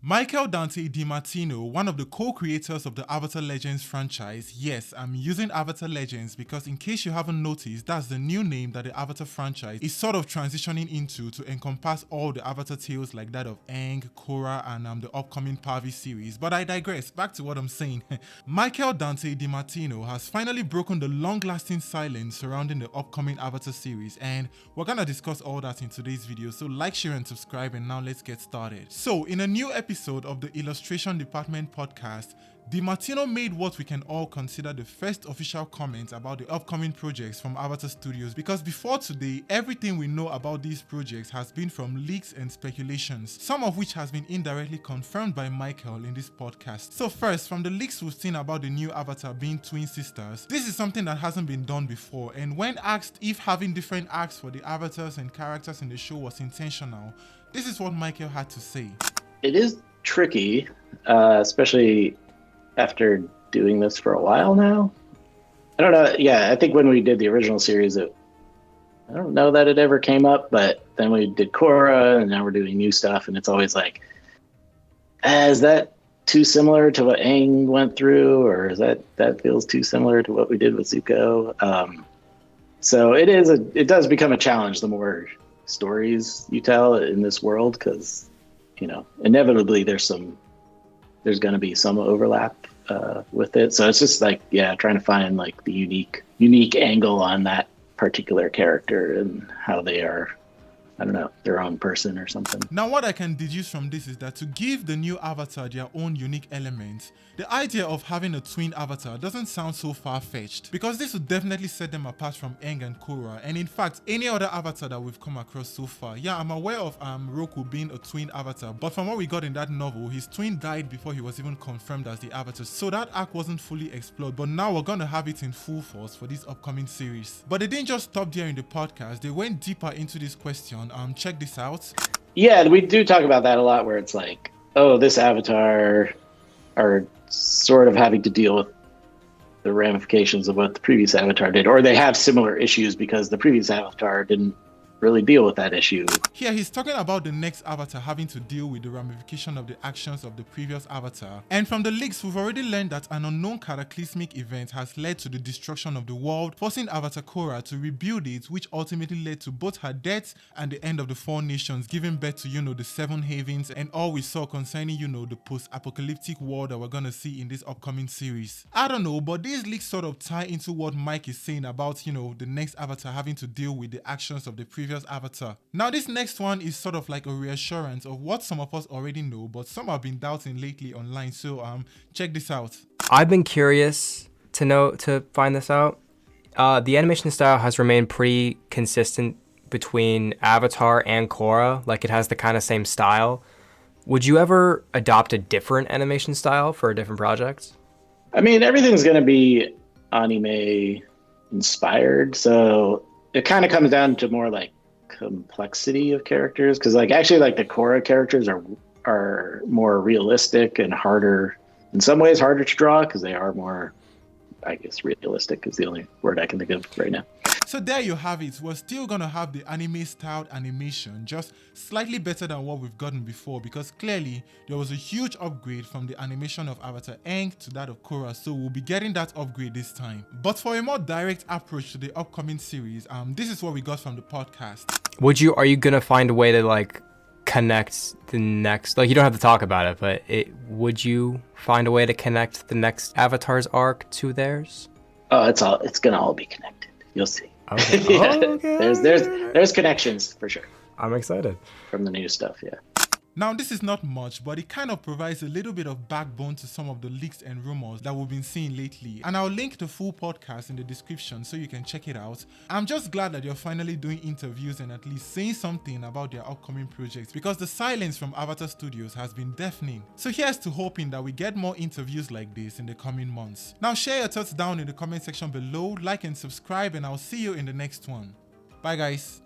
Michael Dante DiMartino, one of the co-creators of the Avatar Legends franchise. Yes, I'm using Avatar Legends because in case you haven't noticed, that's the new name that the Avatar franchise is sort of transitioning into to encompass all the Avatar tales like that of Aang, Korra, and the upcoming Pavi series. But I digress, back to what I'm saying. Michael Dante DiMartino has finally broken the long-lasting silence surrounding the upcoming Avatar series, and we're gonna discuss all that in today's video, so like, share, and subscribe, and now let's get started. So, in a new episode of the Illustration Department podcast, DiMartino made what we can all consider the first official comment about the upcoming projects from Avatar Studios, because before today, everything we know about these projects has been from leaks and speculations, some of which has been indirectly confirmed by Michael in this podcast. So first, from the leaks we've seen about the new Avatar being twin sisters, this is something that hasn't been done before, and when asked if having different arcs for the avatars and characters in the show was intentional, this is what Michael had to say. It is tricky, especially after doing this for a while now. I don't know. Yeah, I think when we did the original series, I don't know that it ever came up, but then we did Korra, and now we're doing new stuff, and it's always like, is that too similar to what Aang went through, or is that feels too similar to what we did with Zuko? So it does become a challenge the more stories you tell in this world, because inevitably there's going to be some overlap with it. So it's just like, trying to find like the unique angle on that particular character and how they are, I don't know, their own person or something. Now, what I can deduce from this is that to give the new avatar their own unique elements, the idea of having a twin avatar doesn't sound so far-fetched, because this would definitely set them apart from Aang and Korra, and in fact, any other avatar that we've come across so far. Yeah, I'm aware of Roku being a twin avatar, but from what we got in that novel, his twin died before he was even confirmed as the avatar, so that arc wasn't fully explored, but now we're gonna have it in full force for this upcoming series. But they didn't just stop there in the podcast, they went deeper into this question. Check this out. Yeah, we do talk about that a lot, where it's like, oh, this avatar are sort of having to deal with the ramifications of what the previous avatar did, or they have similar issues because the previous avatar didn't really deal with that issue. Here he's talking about the next avatar having to deal with the ramification of the actions of the previous avatar. And from the leaks, we've already learned that an unknown cataclysmic event has led to the destruction of the world, forcing Avatar Korra to rebuild it, which ultimately led to both her death and the end of the Four Nations, giving birth to, the Seven Havens and all we saw concerning, the post-apocalyptic world that we're gonna see in this upcoming series. I don't know, but these leaks sort of tie into what Mike is saying about, the next avatar having to deal with the actions of the previous avatar. Now, this next one is sort of like a reassurance of what some of us already know, but some have been doubting lately online, so check this out. I've been curious to find this out. The animation style has remained pretty consistent between Avatar and Korra, like it has the kind of same style. Would you ever adopt a different animation style for a different project? I mean, everything's going to be anime inspired, so it kind of comes down to more like complexity of characters, because like actually like the Korra characters are more realistic and harder in some ways, harder to draw because they are more, I guess, realistic is the only word I can think of right now. So there you have it. We're still gonna have the anime styled animation, just slightly better than what we've gotten before, because clearly there was a huge upgrade from the animation of Avatar Aang to that of Korra, so we'll be getting that upgrade this time. But for a more direct approach to the upcoming series, this is what we got from the podcast. Are you gonna find a way to like connect the next, like you don't have to talk about it, but would you find a way to connect the next Avatar's arc to theirs? Oh, it's gonna all be connected. You'll see. Okay. Yeah. Okay. There's connections for sure. I'm excited. From the new stuff, yeah. Now, this is not much, but it kind of provides a little bit of backbone to some of the leaks and rumors that we've been seeing lately. And I'll link the full podcast in the description so you can check it out. I'm just glad that you're finally doing interviews and at least saying something about their upcoming projects, because the silence from Avatar Studios has been deafening. So here's to hoping that we get more interviews like this in the coming months. Now, share your thoughts down in the comment section below, like and subscribe, and I'll see you in the next one. Bye guys.